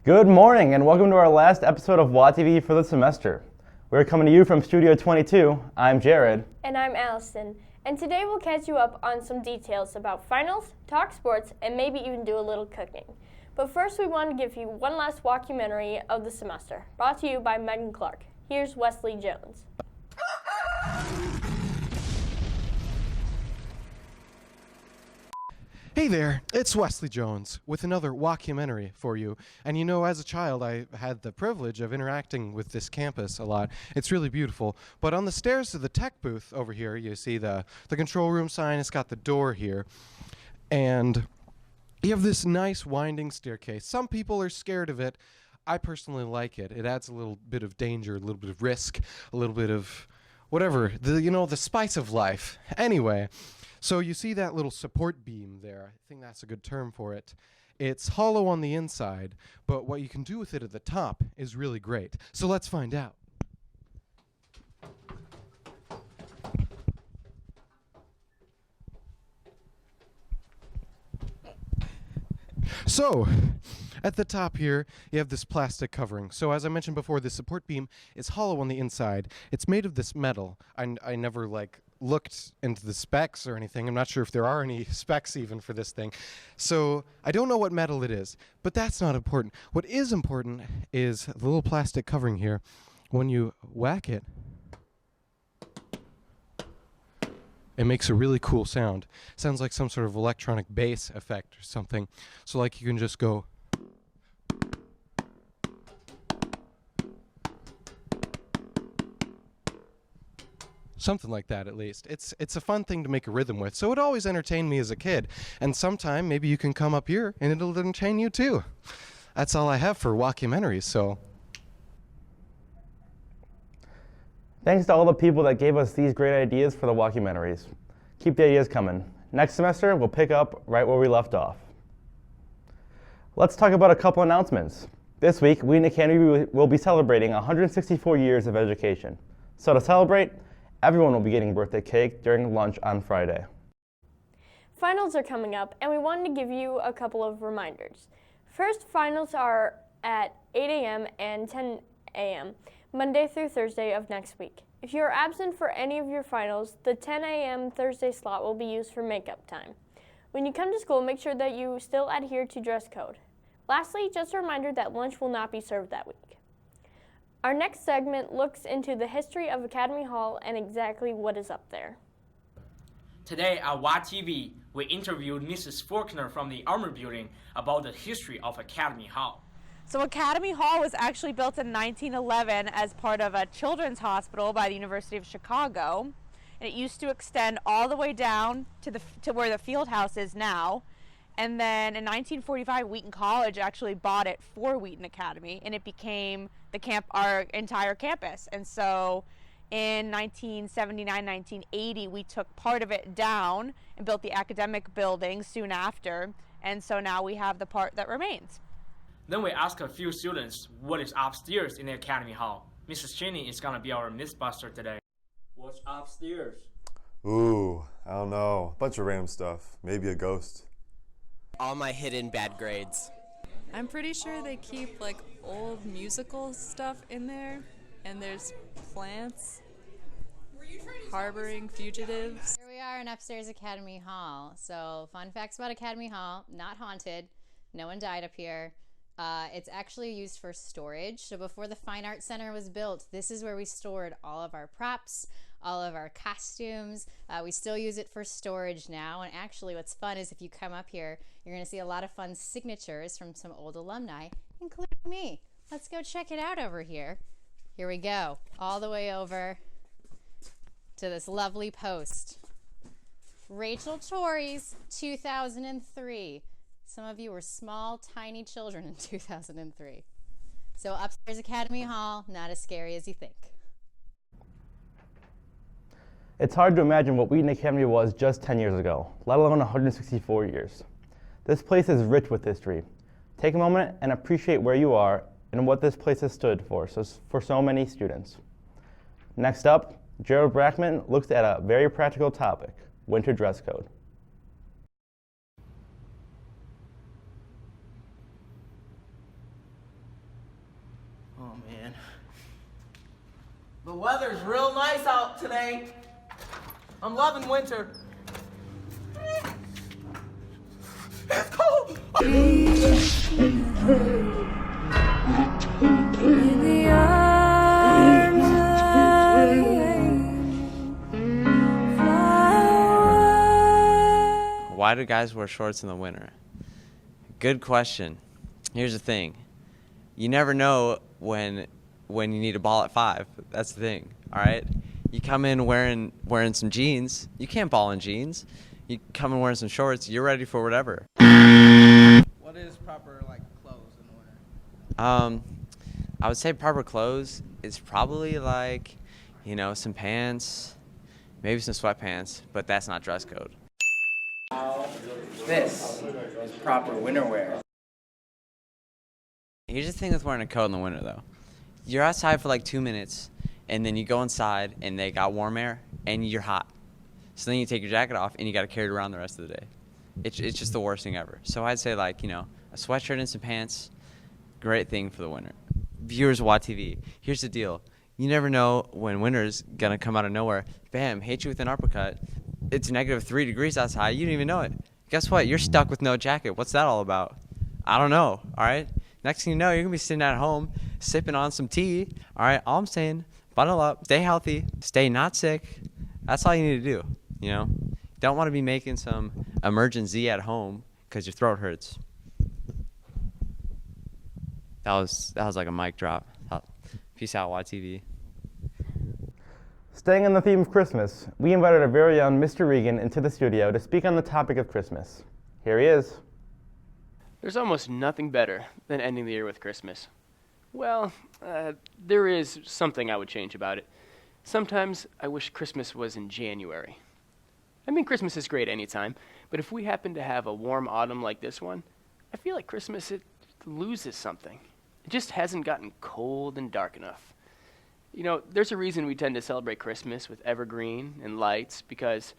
Good morning and welcome to our last episode of WAtv for the semester. We're coming to you from Studio 22. I'm Jared. And I'm Allison. And today we'll catch you up on some details about finals, talk sports, and maybe even do a little cooking. But first we want to give you one last walkumentary of the semester, brought to you by Megan Clark. Here's Wesley Jones. Hey there, it's Wesley Jones with another walkumentary for you. And you know, as a child, I had the privilege of interacting with this campus a lot. It's really beautiful. But on the stairs to the tech booth over here, you see the control room sign. It's got the door here. And you have this nice winding staircase. Some people are scared of it. I personally like it. It adds a little bit of danger, a little bit of risk, a little bit of whatever, the spice of life. Anyway. So you see that little support beam there. I think that's a good term for it. It's hollow on the inside, but what you can do with it at the top is really great. So let's find out. So, at the top here, you have this plastic covering. So as I mentioned before, the support beam is hollow on the inside. It's made of this metal. I never looked into the specs or anything. I'm not sure if there are any specs even for this thing. So I don't know what metal it is, but that's not important. What is important is the little plastic covering here. When you whack it, it makes a really cool sound. Sounds like some sort of electronic bass effect or something. So like you can just go. Something like that, at least. It's a fun thing to make a rhythm with. So it always entertained me as a kid. And sometime maybe you can come up here and it'll entertain you too. That's all I have for walkumentaries, so. Thanks to all the people that gave us these great ideas for the walkumentaries. Keep the ideas coming. Next semester, we'll pick up right where we left off. Let's talk about a couple announcements. This week, Wheaton Academy will be celebrating 164 years of education. So to celebrate, everyone will be getting birthday cake during lunch on Friday. Finals are coming up, and we wanted to give you a couple of reminders. First, finals are at 8 a.m. and 10 a.m., Monday through Thursday of next week. If you are absent for any of your finals, the 10 a.m. Thursday slot will be used for makeup time. When you come to school, make sure that you still adhere to dress code. Lastly, just a reminder that lunch will not be served that week. Our next segment looks into the history of Academy Hall and exactly what is up there. Today at WAtv, we interviewed Mrs. Faulkner from the Armour Building about the history of Academy Hall. So Academy Hall was actually built in 1911 as part of a children's hospital by the University of Chicago. And it used to extend all the way down to where the field house is now. And then in 1945, Wheaton College actually bought it for Wheaton Academy, and it became our entire campus. And so in 1979, 1980, we took part of it down and built the academic building soon after. And so now we have the part that remains. Then we asked a few students what is upstairs in the Academy Hall. Mrs. Cheney is going to be our Mythbuster today. What's upstairs? Ooh, I don't know. Bunch of random stuff. Maybe a ghost. All my hidden bad grades. I'm pretty sure they keep old musical stuff in there, and there's plants harboring fugitives. Here we are in upstairs Academy Hall. So fun facts about Academy Hall, not haunted. No one died up here. It's actually used for storage. So before the Fine Arts Center was built, this is where we stored all of our props, all of our costumes. We still use it for storage now. And actually what's fun is if you come up here, you're going to see a lot of fun signatures from some old alumni, including me. Let's go check it out over here. Here we go, all the way over to this lovely post. Rachel Torrey's 2003. Some of you were small, tiny children in 2003. So upstairs Academy Hall, not as scary as you think. It's hard to imagine what Wheaton Academy was just 10 years ago, let alone 164 years. This place is rich with history. Take a moment and appreciate where you are and what this place has stood for so many students. Next up, Gerald Blackmon looks at a very practical topic, winter dress code. weather's real nice out today. I'm loving winter. It's cold. Why do guys wear shorts in the winter? Good question. Here's the thing. You never know when you need a ball at 5. That's the thing, all right? You come in wearing some jeans. You can't ball in jeans. You come in wearing some shorts. You're ready for whatever. What is proper clothes in the winter? I would say proper clothes is probably some pants, maybe some sweatpants, but that's not dress code. This is proper winter wear. Here's the thing with wearing a coat in the winter, though. You're outside for 2 minutes, and then you go inside, and they got warm air, and you're hot. So then you take your jacket off, and you got to carry it around the rest of the day. It's just the worst thing ever. So I'd say, a sweatshirt and some pants, great thing for the winter. Viewers of WAtv, here's the deal. You never know when winter's going to come out of nowhere. Bam, hit you with an uppercut. It's -3 degrees outside. You didn't even know it. Guess what? You're stuck with no jacket. What's that all about? I don't know, all right? Next thing you know, you're going to be sitting at home sipping on some tea. All right, all I'm saying, bundle up, stay healthy, stay not sick. That's all you need to do, Don't want to be making some emergency at home because your throat hurts. That was like a mic drop. Peace out, WAtv. Staying on the theme of Christmas, we invited our very own Mr. Regan into the studio to speak on the topic of Christmas. Here he is. There's almost nothing better than ending the year with Christmas. Well, there is something I would change about it. Sometimes I wish Christmas was in January. I mean, Christmas is great anytime, but if we happen to have a warm autumn like this one, I feel like Christmas, it loses something. It just hasn't gotten cold and dark enough. There's a reason we tend to celebrate Christmas with evergreen and lights, because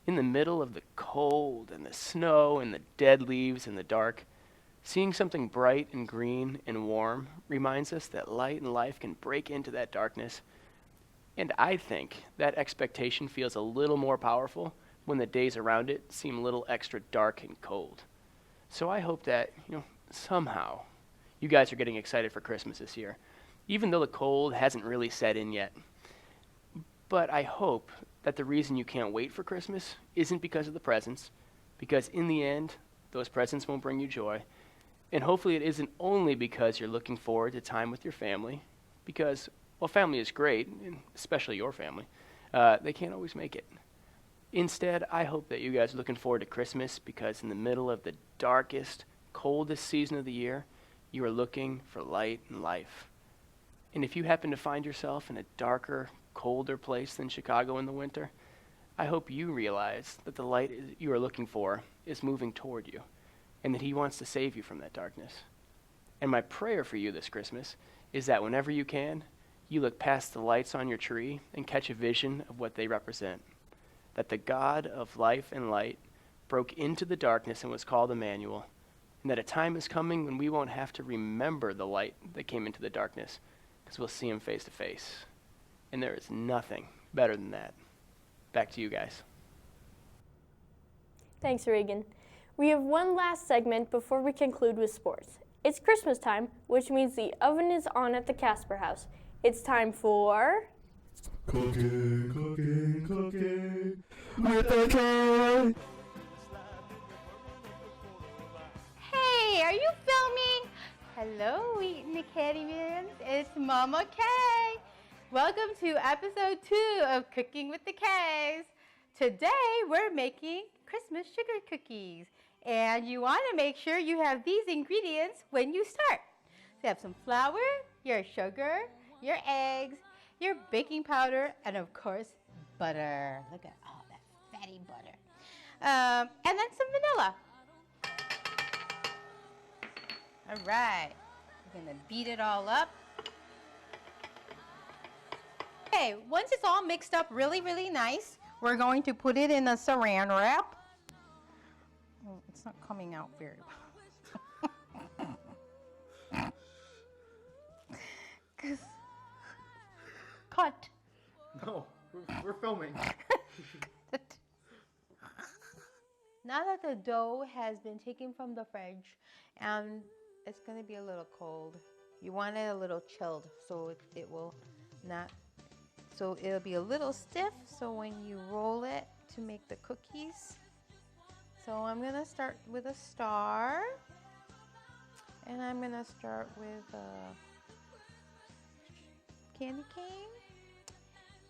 in the middle of the cold and the snow and the dead leaves and the dark, seeing something bright and green and warm reminds us that light and life can break into that darkness. And I think that expectation feels a little more powerful when the days around it seem a little extra dark and cold. So I hope that, somehow you guys are getting excited for Christmas this year, even though the cold hasn't really set in yet. But I hope that the reason you can't wait for Christmas isn't because of the presents, because in the end, those presents won't bring you joy. And hopefully it isn't only because you're looking forward to time with your family, because, well, family is great, and especially your family. They can't always make it. Instead, I hope that you guys are looking forward to Christmas because in the middle of the darkest, coldest season of the year, you are looking for light and life. And if you happen to find yourself in a darker, colder place than Chicago in the winter, I hope you realize that the light you are looking for is moving toward you, and that he wants to save you from that darkness. And my prayer for you this Christmas is that whenever you can, you look past the lights on your tree and catch a vision of what they represent. That the God of life and light broke into the darkness and was called Emmanuel, and that a time is coming when we won't have to remember the light that came into the darkness, because we'll see him face to face. And there is nothing better than that. Back to you guys. Thanks, Regan. We have one last segment before we conclude with sports. It's Christmas time, which means the oven is on at the Kasper house. It's time for... Cooking, cooking, cooking with the K. Hey, are you filming? Hello, Wheaton Academyans. It's Mama K. Welcome to episode 2 of Cooking with the K's. Today, we're making Christmas sugar cookies. And you want to make sure you have these ingredients when you start. So you have some flour, your sugar, your eggs, your baking powder, and of course, butter. Look at all that fatty butter. And then some vanilla. All right, we're gonna beat it all up. Okay, once it's all mixed up really, really nice, we're going to put it in a saran wrap. Oh, it's not coming out very well. Cut. No, we're filming. Now that the dough has been taken from the fridge and it's going to be a little cold, you want it a little chilled so it will not, so it'll be a little stiff so when you roll it to make the cookies. So I'm going to start with a star, and I'm going to start with a candy cane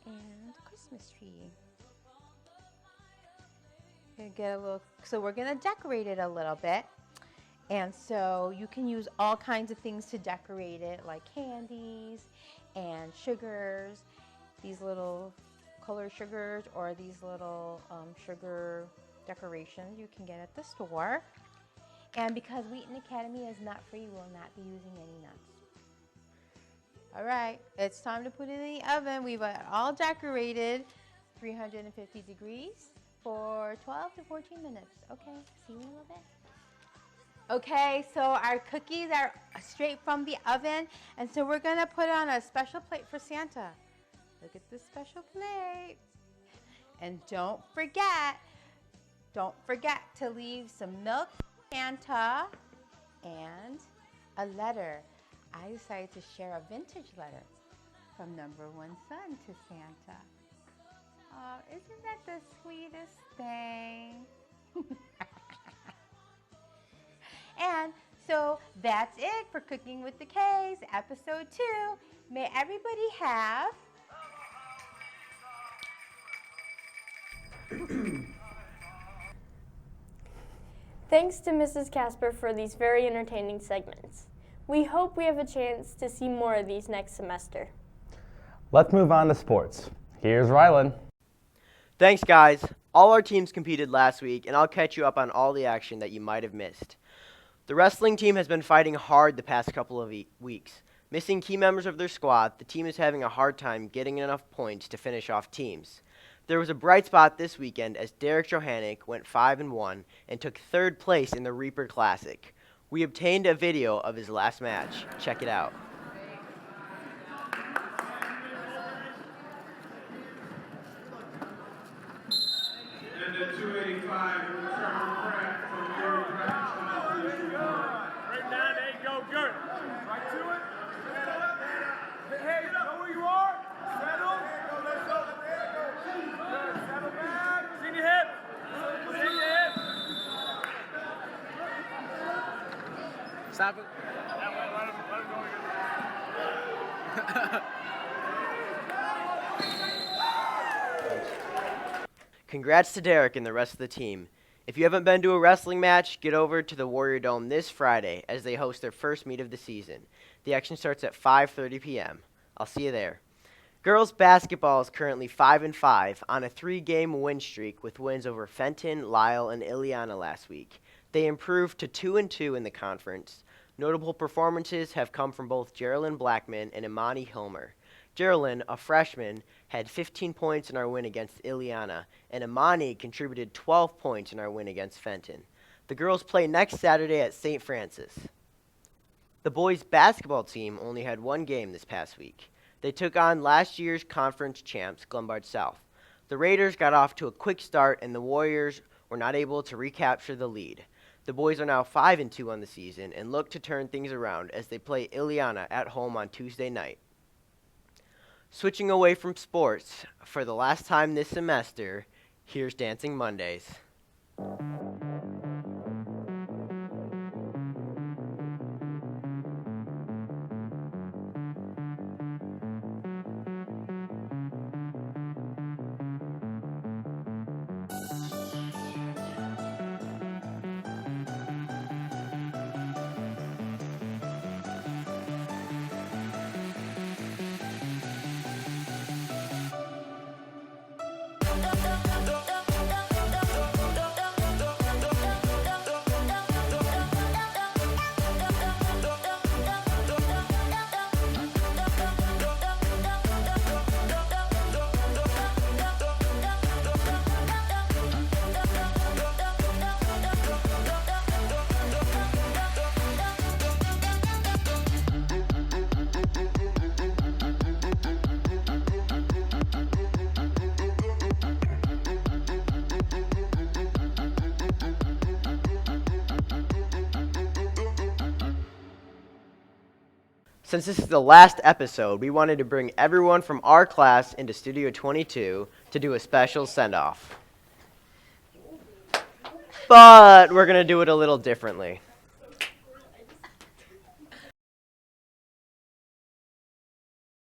and Christmas tree. Get a little, so we're going to decorate it a little bit. And so you can use all kinds of things to decorate it, like candies and sugars, these little color sugars, or these little sugar decorations you can get at the store. And because Wheaton Academy is nut-free, we'll not be using any nuts. All right, it's time to put it in the oven. We've all decorated 350 degrees for 12 to 14 minutes. Okay, see you in a little bit. Okay, so our cookies are straight from the oven, and so we're gonna put on a special plate for Santa. Look at this special plate. And don't forget to leave some milk for Santa and a letter. I decided to share a vintage letter from number one son to Santa. Oh, isn't that the sweetest thing? And so that's it for Cooking with the K's, episode 2. May everybody have Thanks to Mrs. Kasper for these very entertaining segments. We hope we have a chance to see more of these next semester. Let's move on to sports. Here's Rylen. Thanks, guys. All our teams competed last week, and I'll catch you up on all the action that you might have missed. The wrestling team has been fighting hard the past couple of weeks. Missing key members of their squad, the team is having a hard time getting enough points to finish off teams. There was a bright spot this weekend as Derek Johannick went 5-1 and took 3rd place in the Reaper Classic. We obtained a video of his last match. Check it out. And at 285, right now, there you go, good. Right to it. Hey, know where you are? Settle. Good, settle back. Sing your hip. Sing your hip. Stop it. Let him go. Congrats to Derek and the rest of the team. If you haven't been to a wrestling match, get over to the Warrior Dome this Friday as they host their first meet of the season. The action starts at 5:30 p.m. I'll see you there. Girls basketball is currently 5-5 on a 3-game win streak with wins over Fenton, Lyle, and Ileana last week. They improved to 2-2 in the conference. Notable performances have come from both Gerald Blackmon and Imani Hilmer. Gerald, a freshman, had 15 points in our win against Ileana, and Imani contributed 12 points in our win against Fenton. The girls play next Saturday at St. Francis. The boys' basketball team only had one game this past week. They took on last year's conference champs, Glenbard South. The Raiders got off to a quick start, and the Warriors were not able to recapture the lead. The boys are now 5-2 on the season and look to turn things around as they play Ileana at home on Tuesday night. Switching away from sports, for the last time this semester, here's Dancing Mondays. Since this is the last episode, we wanted to bring everyone from our class into Studio 22 to do a special send-off. But we're going to do it a little differently.